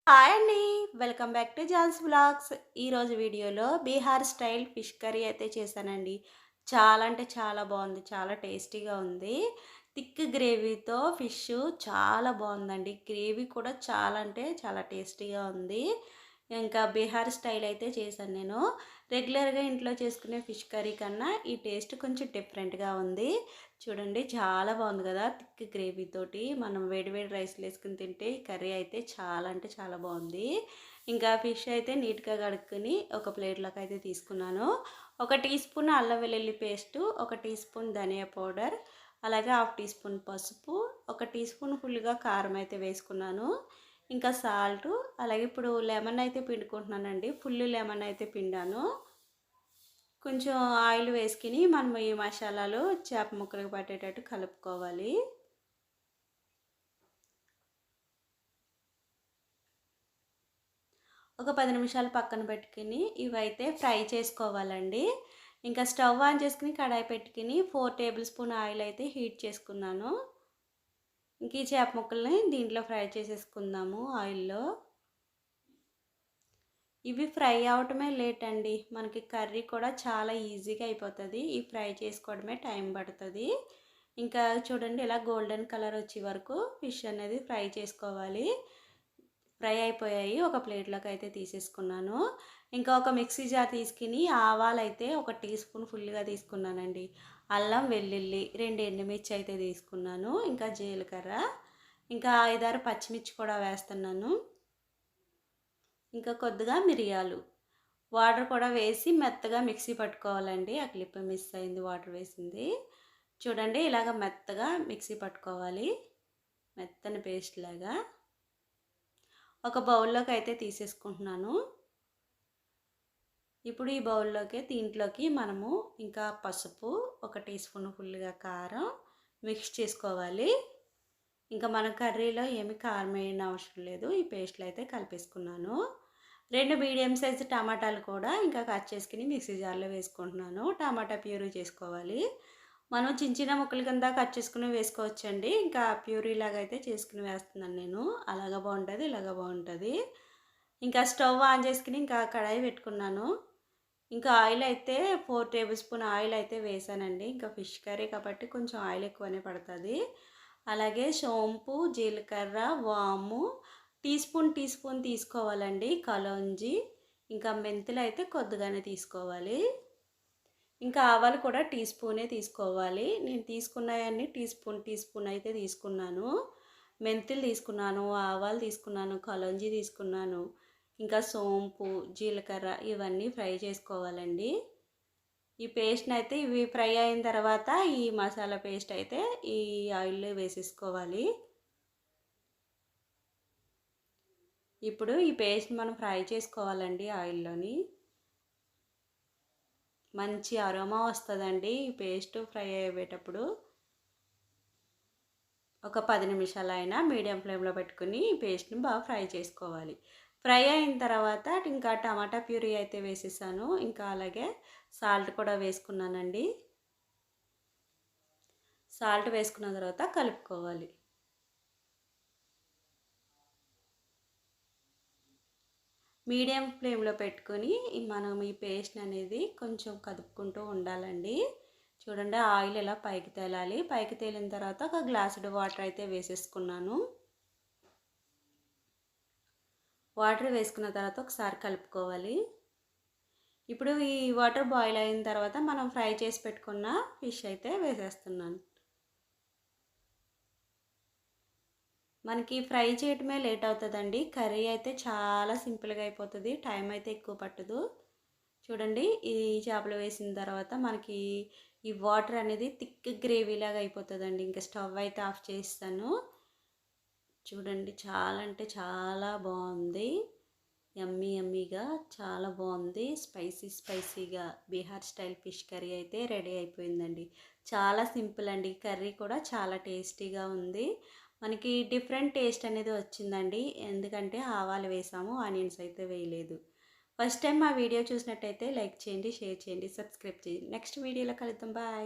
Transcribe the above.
Hi అండి. Welcome back to Johne's vlogs. ఈరోజు వీడియోలో బీహార్ స్టైల్ ఫిష్ కర్రీ అయితే చేశానండి. చాలా అంటే చాలా బాగుంది. చాలా టేస్టీగా ఉంది. థిక్ గ్రేవీతో ఫిష్ చాలా బాగుందండి. గ్రేవీ కూడా చాలా అంటే చాలా టేస్టీగా ఉంది. ఇంకా బీహార్ స్టైల్ అయితే చేశాను నేను. రెగ్యులర్గా ఇంట్లో చేసుకునే ఫిష్ కర్రీ కన్నా ఈ టేస్ట్ కొంచెం డిఫరెంట్గా ఉంది. చూడండి చాలా బాగుంది కదా! థిక్ గ్రేవీ తోటి మనం వేడి వేడి రైస్‌లో ఏసుకొని తింటే ఈ కర్రీ అయితే చాలా అంటే చాలా బాగుంది. ఇంకా ఫిష్ అయితే నీట్‌గా కడుక్కొని ఒక ప్లేట్‌లోకి అయితే తీసుకున్నాను. ఒక టీ స్పూన్ అల్లం వెల్లుల్లి పేస్టు, ఒక టీ స్పూన్ ధనియా పౌడర్, అలాగే హాఫ్ టీ స్పూన్ పసుపు, ఒక టీ స్పూన్ ఫుల్‌గా కారం అయితే వేసుకున్నాను. ఇంకా సాల్టు, అలాగే ఇప్పుడు లెమన్ అయితే పిండుకుంటున్నానండి. ఫుల్ లెమన్ అయితే పిండాను. కొంచెం ఆయిల్ వేసుకొని మనం ఈ మసాలాలు చేప ముక్కలకు పట్టేటట్టు కలుపుకోవాలి. ఒక 10 నిమిషాలు పక్కన పెట్టుకొని ఇవైతే ఫ్రై చేసుకోవాలండి. ఇంకా స్టవ్ ఆన్ చేసుకొని కడాయి పెట్టుకొని 4 టేబుల్ స్పూన్ ఆయిల్ అయితే హీట్ చేసుకున్నాను. ఇంక ఈ చేప ముక్కల్ని దీంట్లో ఫ్రై చేసేసుకుందాము ఆయిల్‌లో. ఇవి ఫ్రై అవ్వటమే లేట్ అండి. మనకి కర్రీ కూడా చాలా ఈజీగా అయిపోతది. ఈ ఫ్రై చేసుకోవడమే టైం పడతది. ఇంకా చూడండి ఇలా గోల్డెన్ కలర్ వచ్చే వరకు ఫిష్ అనేది ఫ్రై చేసుకోవాలి. ఫ్రై అయిపోయాయి. ఒక ప్లేట్‌లోకి అయితే తీసేసుకున్నాను. ఇంకా ఒక మిక్సీ జార్ తీసుకొని ఆవాలైతే ఒక టీ స్పూన్ ఫుల్‌గా తీసుకున్నానండి. అల్లం, వెల్లుల్లి, 2 ఎండుమిర్చి అయితే తీసుకున్నాను. ఇంకా జీలకర్ర, ఇంకా 5, 6 పచ్చిమిర్చి కూడా వేస్తున్నాను. ఇంకా కొద్దిగా మిరియాలు. వాటర్ కూడా వేసి మెత్తగా మిక్సీ పట్టుకోవాలండి. ఆ క్లిప్ మిస్ అయింది వాటర్ వేసింది. చూడండి ఇలాగ మెత్తగా మిక్సీ పట్టుకోవాలి. మెత్తని పేస్ట్ లాగా. ఒక బౌల్లోకి అయితే తీసేసుకుంటున్నాను. ఇప్పుడు ఈ బౌల్లోకి దీంట్లోకి మనము ఇంకా పసుపు, ఒక టీ స్పూన్ ఫుల్‌గా కారం మిక్స్ చేసుకోవాలి. ఇంకా మన కర్రీలో ఏమి కారం వేయని అవసరం లేదు. ఈ పేస్ట్‌లో అయితే కలిపేసుకున్నాను. 2 మీడియం సైజు టమాటాలు కూడా ఇంకా కట్ చేసుకొని మిక్సీ జార్‌లో వేసుకుంటున్నాను. టమాటా ప్యూరీ చేసుకోవాలి. మనం చిన్న చిన్న ముక్కల కింద కట్ చేసుకొని వేసుకోవచ్చండి. ఇంకా ప్యూరీ లాగా అయితే చేసుకొని వేస్తున్నాను నేను. అలాగా బాగుంటది, ఇలాగా బాగుంటది. ఇంకా స్టవ్ ఆన్ చేసుకొని ఇంకా కడాయి పెట్టుకున్నాను. ఇంకా ఆయిల్ అయితే 4 టేబుల్ స్పూన్ ఆయిల్ అయితే వేసానండి. ఇంకా ఫిష్ కర్రీ కాబట్టి కొంచెం ఆయిల్ ఎక్కువనే పడతది. అలాగే సోంపు, జీలకర్ర, వాము టీ స్పూన్ తీసుకోవాలండి కలోంజి. ఇంకా మెంతులు అయితే కొద్దిగానే తీసుకోవాలి. ఇంకా ఆవాలు కూడా టీ స్పూనే తీసుకోవాలి. నేను తీసుకున్నయన్నీ టీ స్పూన్ అయితే తీసుకున్నాను. మెంతులు తీసుకున్నాను, ఆవాలు తీసుకున్నాను, కలోంజి తీసుకున్నాను. ఇంకా సోంపు, జీలకర్ర ఇవన్నీ ఫ్రై చేసుకోవాలండి. ఈ పేస్ట్‌ని అయితే ఇవి ఫ్రై అయిన తర్వాత ఈ మసాలా పేస్ట్ అయితే ఈ ఆయిల్‌లో వేసేసుకోవాలి. ఇప్పుడు ఈ పేస్ట్ మనం ఫ్రై చేసుకోవాలండి ఆయిల్‌లోని. మంచి అరోమా వస్తదండి ఈ పేస్ట్ ఫ్రై అయ్యేటప్పుడు. ఒక 10 నిమిషాలైనా మీడియం ఫ్లేమ్‌లో పెట్టుకొని ఈ పేస్ట్‌ని బాగా ఫ్రై చేసుకోవాలి. ఫ్రై అయిన తర్వాత ఇంకా టమాటా ప్యూరీ అయితే వేసేసాను. ఇంకా అలాగే సాల్ట్ కూడా వేసుకున్నానండి. సాల్ట్ వేసుకున్న తర్వాత కలుపుకోవాలి. మీడియం ఫ్లేమ్‌లో పెట్టుకొని మనం ఈ పేస్ట్ అనేది కొంచెం కదుపుకుంటూ ఉండాలండి. చూడండి ఆయిల్ ఇలా పైకి తేలాలి. పైకి తేలిన తర్వాత ఒక గ్లాసుడు వాటర్ అయితే వేసేసుకున్నాను. వాటర్ వేసుకున్న తర్వాత ఒకసారి కలుపుకోవాలి. ఇప్పుడు ఈ వాటర్ బాయిల్ అయిన తర్వాత మనం ఫ్రై చేసి పెట్టుకున్న ఫిష్ అయితే వేసేస్తున్నాను. మనకి ఫ్రై చేయటమే లేట్ అవుతుందండి. కర్రీ అయితే చాలా సింపుల్‌గా అయిపోతది. టైం అయితే ఎక్కువ పట్టదు. చూడండి ఈ చేపలు వేసిన తర్వాత మనకి ఈ వాటర్ అనేది థిక్ గ్రేవీ లాగా అయిపోతుందండి. ఇంకా స్టవ్ అయితే ఆఫ్ చేస్తాను. చూడండి చాలా అంటే చాలా బాగుంది. యమ్మీ యమ్మీగా చాలా బాగుంది. స్పైసీగా బీహార్ స్టైల్ ఫిష్ కర్రీ అయితే రెడీ అయిపోయిందండి. చాలా సింపుల్ అండి. కర్రీ కూడా చాలా టేస్టీగా ఉంది. మనకి డిఫరెంట్ టేస్ట్ అనేది వచ్చిందండి. ఎందుకంటే ఆవాలు వేసాము, ఆనియన్స్ అయితే వేయలేదు. ఫస్ట్ టైం మా వీడియో చూసినట్టయితే లైక్ చేయండి, షేర్ చేయండి, సబ్స్క్రైబ్ చేయండి. నెక్స్ట్ వీడియోలో కలుద్దాం. బాయ్.